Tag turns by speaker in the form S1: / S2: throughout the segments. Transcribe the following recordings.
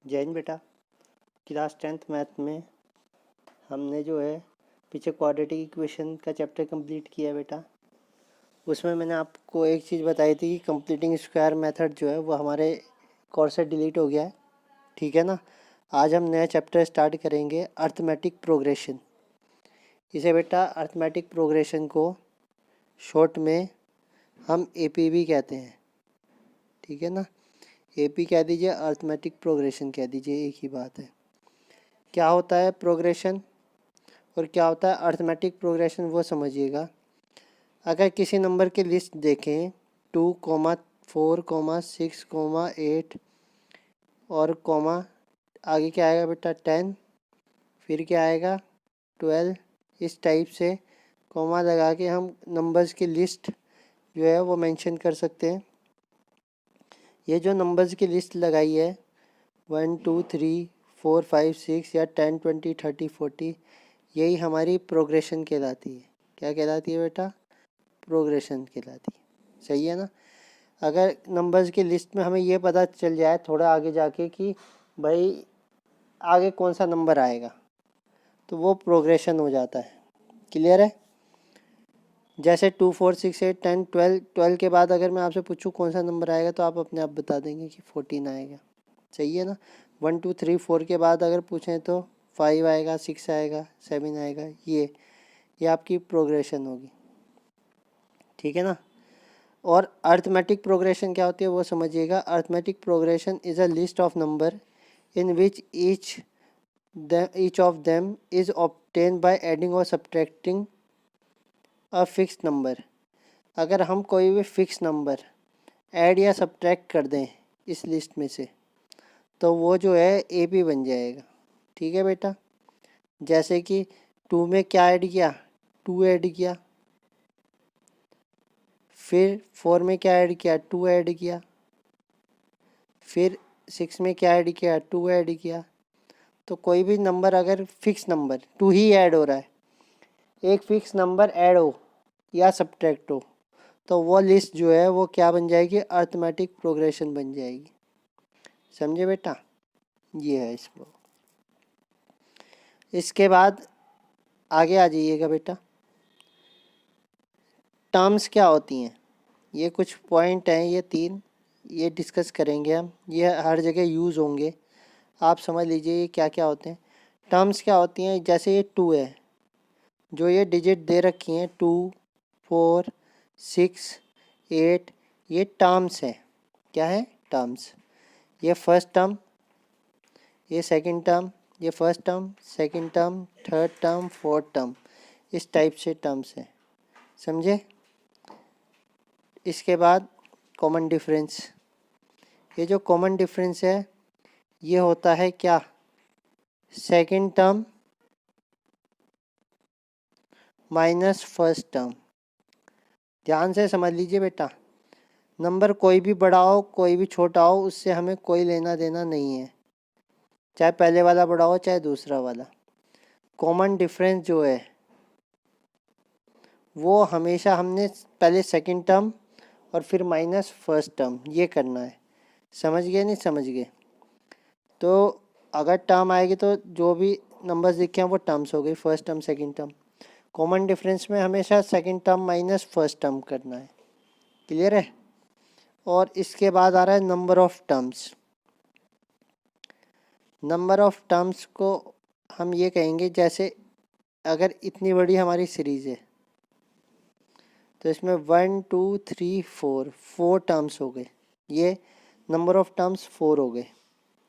S1: जैन बेटा, class 10th math में हमने जो है पीछे क्वाड्रेटिक इक्वेशन का चैप्टर कंप्लीट किया बेटा। उसमें मैंने आपको एक चीज़ बताई थी कि कंप्लीटिंग स्क्वायर मेथड जो है वो हमारे कोर्स से डिलीट हो गया है, ठीक है ना। आज हम नया चैप्टर स्टार्ट करेंगे, अर्थमेटिक प्रोग्रेशन। इसे बेटा अर्थमेटिक प्रोग्रेशन को शॉर्ट में हम एपी कहते हैं, ठीक है ना। एपी कह दीजिए, अर्थमेटिक प्रोग्रेशन कह दीजिए, एक ही बात है। क्या होता है प्रोग्रेशन और क्या होता है अर्थमेटिक प्रोग्रेशन, वो समझिएगा। अगर किसी नंबर की लिस्ट देखें 2,4,6,8 और कॉमा आगे क्या आएगा बेटा 10, फिर क्या आएगा 12, इस टाइप से कॉमा लगा के हम नंबर्स की लिस्ट जो है वो मेंशन कर सकते हैं। ये जो नंबर्स की लिस्ट लगाई है 1 2 3 4 5 6 या 10 20 30 40, यही हमारी प्रोग्रेशन कहलाती है। क्या कहलाती है बेटा? प्रोग्रेशन कहलाती है। सही है ना। अगर नंबर्स की लिस्ट में हमें ये पता चल जाए थोड़ा आगे जाके कि भाई आगे कौन सा नंबर आएगा, तो वो प्रोग्रेशन हो जाता है। क्लियर है। जैसे 2 4 6 8 10 12 के बाद अगर मैं आपसे पूछूं कौन सा नंबर आएगा तो आप अपने आप बता देंगे कि 14 आएगा। सही है ना। 1 2 3 4 के बाद अगर पूछें तो 5 आएगा, 6 आएगा, 7 आएगा। ये आपकी प्रोग्रेशन होगी, ठीक है ना। और अर्थमेटिक प्रोग्रेशन क्या होती है वो समझिएगा। Arithmetic progression is a list of number in which each of them is obtain by adding और सब्ट्रैक्टिंग अ फिक्स नंबर। अगर हम कोई भी फिक्स नंबर ऐड या सब्ट्रैक्ट कर दें इस लिस्ट में से तो वो जो है ए पी बन जाएगा, ठीक है बेटा। जैसे कि 2 में क्या ऐड किया, 2 ऐड किया, फिर 4 में क्या ऐड किया, 2 ऐड किया, फिर 6 में क्या ऐड किया, 2 ऐड किया। तो कोई भी नंबर अगर फिक्स नंबर 2 ही ऐड हो रहा है, एक फिक्स नंबर ऐड हो या सब्ट्रैक्ट हो, तो वो लिस्ट जो है वो क्या बन जाएगी, अर्थमेटिक प्रोग्रेशन बन जाएगी। समझे बेटा। ये है इसको। इसके बाद आगे आ जाइएगा बेटा। टर्म्स क्या होती हैं, ये कुछ पॉइंट हैं, ये 3 ये डिस्कस करेंगे हम। ये हर जगह यूज़ होंगे, आप समझ लीजिए ये क्या क्या होते हैं। टर्म्स क्या होती हैं, जैसे ये 2 है, जो ये डिजिट दे रखी हैं 2 4 6 8, ये टर्म्स है। क्या है? टर्म्स। ये फर्स्ट टर्म, ये सेकंड टर्म, ये first term, second term, third term, fourth term, इस टाइप से टर्म्स हैं। समझे। इसके बाद कॉमन डिफरेंस। ये जो कॉमन डिफरेंस है ये होता है क्या, second term minus first term. ध्यान से समझ लीजिए बेटा। नंबर कोई भी बड़ा हो कोई भी छोटा हो, उससे हमें कोई लेना देना नहीं है, चाहे पहले वाला बड़ा हो चाहे दूसरा वाला। कॉमन डिफरेंस जो है वो हमेशा हमने पहले सेकंड टर्म और फिर माइनस फर्स्ट टर्म ये करना है। समझ गए नहीं समझ गए। तो अगर टर्म आएगी तो जो भी नंबर्स दिखे हैं वो टर्म्स हो गई, first term second term. Common difference में हमेशा second term minus first term करना है। क्लियर है। और इसके बाद आ रहा है number of terms. Number of terms को हम ये कहेंगे, जैसे अगर इतनी बड़ी हमारी सीरीज़ है तो इसमें 1 2 3 4 टर्म्स हो गए, ये नंबर ऑफ टर्म्स 4 हो गए।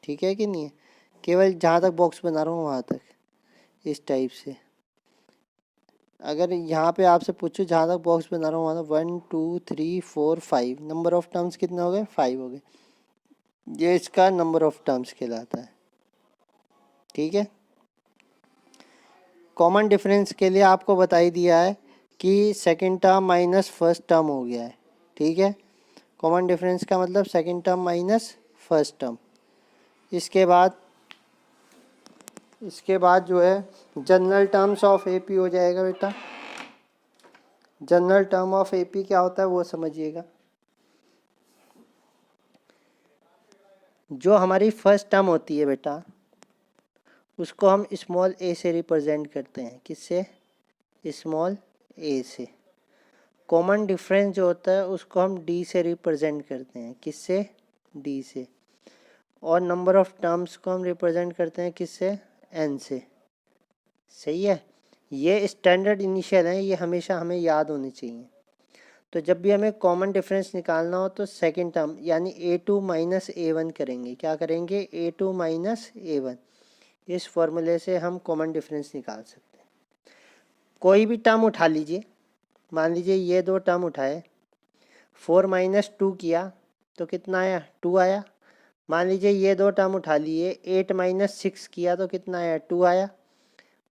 S1: ठीक है कि नहीं है। केवल जहाँ तक बॉक्स बना रहा हूँ वहाँ तक, इस टाइप से। अगर यहाँ पे आपसे पूछूँ जहाँ तक बॉक्स बना रहा हूँ वहाँ तक 1 2 3 4 5 नंबर ऑफ टर्म्स कितने हो गए, 5 हो गए। ये इसका नंबर ऑफ टर्म्स कहलाता है। ठीक है। कॉमन डिफरेंस के लिए आपको बता ही दिया है कि second term minus first term हो गया है। ठीक है। कॉमन डिफरेंस का मतलब second term minus first term. इसके बाद जो है जनरल टर्म्स ऑफ एपी हो जाएगा बेटा। जनरल टर्म ऑफ एपी क्या होता है वो समझिएगा। जो हमारी फर्स्ट टर्म होती है बेटा उसको हम स्मॉल ए से रिप्रेजेंट करते हैं। किससे? स्मॉल ए से। कॉमन डिफरेंस जो होता है उसको हम डी से रिप्रेजेंट करते हैं। किससे? डी से। और नंबर ऑफ टर्म्स को हम रिप्रेजेंट करते हैं किससे? एन से। सही है। ये स्टैंडर्ड इनिशियल है, ये हमेशा हमें याद होनी चाहिए। तो जब भी हमें कॉमन डिफरेंस निकालना हो तो सेकंड टर्म यानी a2 माइनस a1 करेंगे। क्या करेंगे? a2 minus a1। इस फॉर्मूले से हम कॉमन डिफरेंस निकाल सकते हैं। कोई भी टर्म उठा लीजिए, मान लीजिए ये दो टर्म उठाए, 4 माइनस 2 किया तो कितना आया? 2 आया। मान लीजिए ये दो टर्म उठा लिए, 8 माइनस 6 किया तो कितना आया? 2 आया।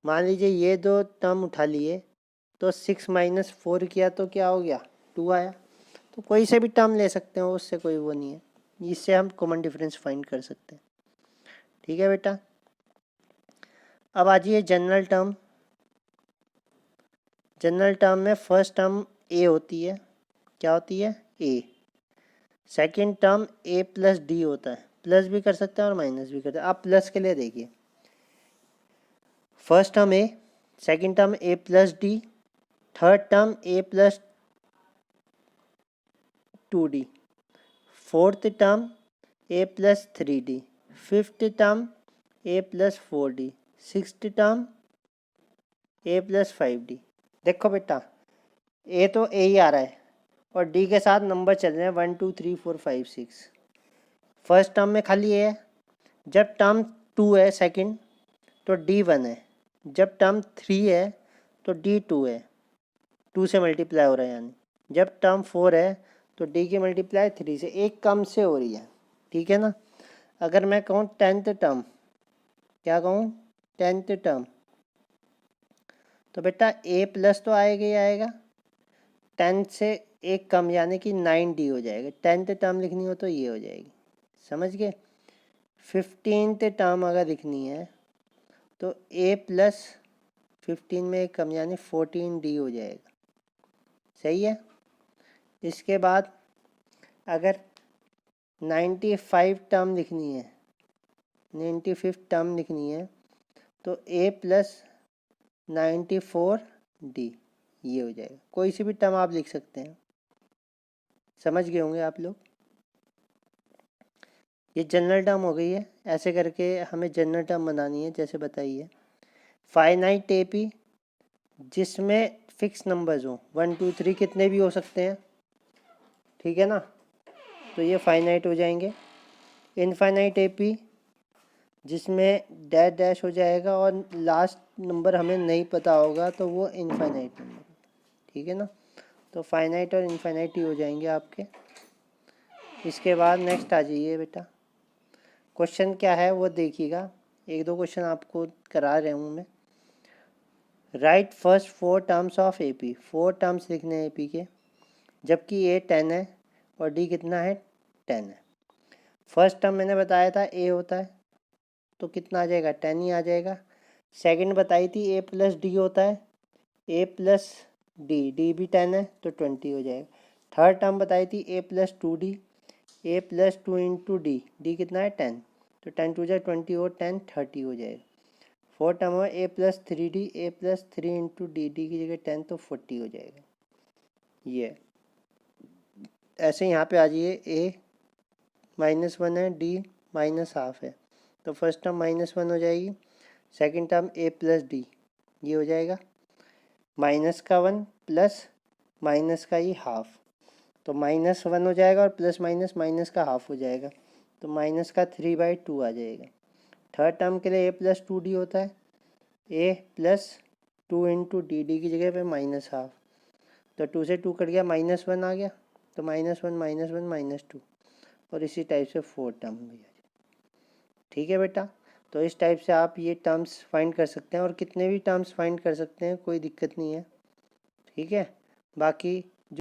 S1: मान लीजिए ये दो टर्म उठा लिए तो 6 माइनस 4 किया तो क्या हो गया? 2 आया। तो कोई से भी टर्म ले सकते हो, उससे कोई वो नहीं है। इससे हम कॉमन डिफरेंस फाइंड कर सकते हैं। ठीक है बेटा। अब आ जाइए जनरल टर्म। जनरल टर्म में फर्स्ट टर्म ए होती है। क्या होती है? ए। सेकंड टर्म ए प्लस डी होता है। प्लस भी कर सकते हैं और माइनस भी करते हैं। आप प्लस के लिए देखिए, फर्स्ट टर्म ए, सेकंड टर्म ए प्लस डी, थर्ड टर्म ए प्लस 2d, फोर्थ टर्म ए प्लस 3d, फिफ्थ टर्म ए प्लस 4d, सिक्स्थ टर्म ए प्लस 5d। देखो बेटा, ए तो ए ही आ रहा है और डी के साथ नंबर चल रहे हैं 1 2 3 4 5 6। फर्स्ट टर्म में खाली ए है। जब टर्म 2 है सेकंड तो डी 1 है। जब टर्म 3 है तो डी 2 है। 2 से मल्टीप्लाई हो रहा है यानी। जब टर्म 4 है तो डी की मल्टीप्लाई 3 से, एक कम से हो रही है। ठीक है ना। अगर मैं कहूँ 10th टर्म, क्या कहूँ? 10th टर्म, तो बेटा ए प्लस तो आएगा ही आएगा। 10 से एक कम यानी कि 9d हो जाएगा। 10th टर्म लिखनी हो तो ये हो जाएगी। समझ गए? 15th टर्म अगर लिखनी है तो ए प्लस 15 में एक कम यानी 14d हो जाएगा। सही है। इसके बाद अगर 95 टर्म लिखनी है, 95 टर्म लिखनी है तो ए प्लस 94d ये हो जाएगा। कोई सी भी टर्म आप लिख सकते हैं। समझ गए होंगे आप लोग। ये जनरल टर्म हो गई है। ऐसे करके हमें जनरल टर्म बनानी है, जैसे बताइए। फाइनाइट एपी जिसमें फिक्स नंबर्स हो, 1 2 3 कितने भी हो सकते हैं। ठीक है ना। तो ये फाइनाइट हो जाएंगे। इनफाइनाइट एपी जिसमें डैश डैश हो जाएगा और लास्ट नंबर हमें नहीं पता होगा तो वो इनफाइनाइट नंबर। ठीक है ना। तो फाइनाइट और इनफाइनाइट ही हो जाएंगे आपके। इसके बाद नेक्स्ट आ जाइए बेटा। क्वेश्चन क्या है वो देखिएगा। एक दो क्वेश्चन आपको करा रहा हूँ मैं। Right first 4 terms of AP. 4 terms लिखने हैं एपी के, जबकि ए 10 है और डी कितना है? 10 है। फर्स्ट टर्म मैंने बताया था ए होता है तो कितना आ जाएगा? 10 ही आ जाएगा। सेकंड बताई थी ए प्लस डी होता है, ए प्लस डी, डी भी 10 है तो 20 हो जाएगा। थर्ड टर्म बताई थी ए प्लस 2d, ए प्लस 2 इंटू डी, डी कितना है? 10, तो 10 टू जाए 20 और 10 30 हो जाएगा। फोर्थ टर्म है ए प्लस 3d, ए प्लस 3 इंटू डी, डी की जगह 10 तो 40 हो जाएगा। ये ऐसे यहाँ पे आ जाइए। ए -1 है, डी -12 है, तो फर्स्ट टर्म -1 हो जाएगी। सेकंड टर्म ए प्लस डी ये हो जाएगा -1 प्लस माइनस का ही हाफ, तो -1 हो जाएगा और प्लस माइनस माइनस का हाफ हो जाएगा, तो माइनस का 3/2 आ जाएगा। थर्ड टर्म के लिए ए प्लस 2d होता है, ए प्लस 2 इंटू डी, डी की जगह पे -12, तो 2 से 2 कट गया, -1 आ गया, तो -1 -2 और इसी टाइप से 4 टर्म भी आ जाए। ठीक है बेटा। तो इस टाइप से आप ये टर्म्स फाइंड कर सकते हैं और कितने भी टर्म्स फाइंड कर सकते हैं, कोई दिक्कत नहीं है। ठीक है। बाकी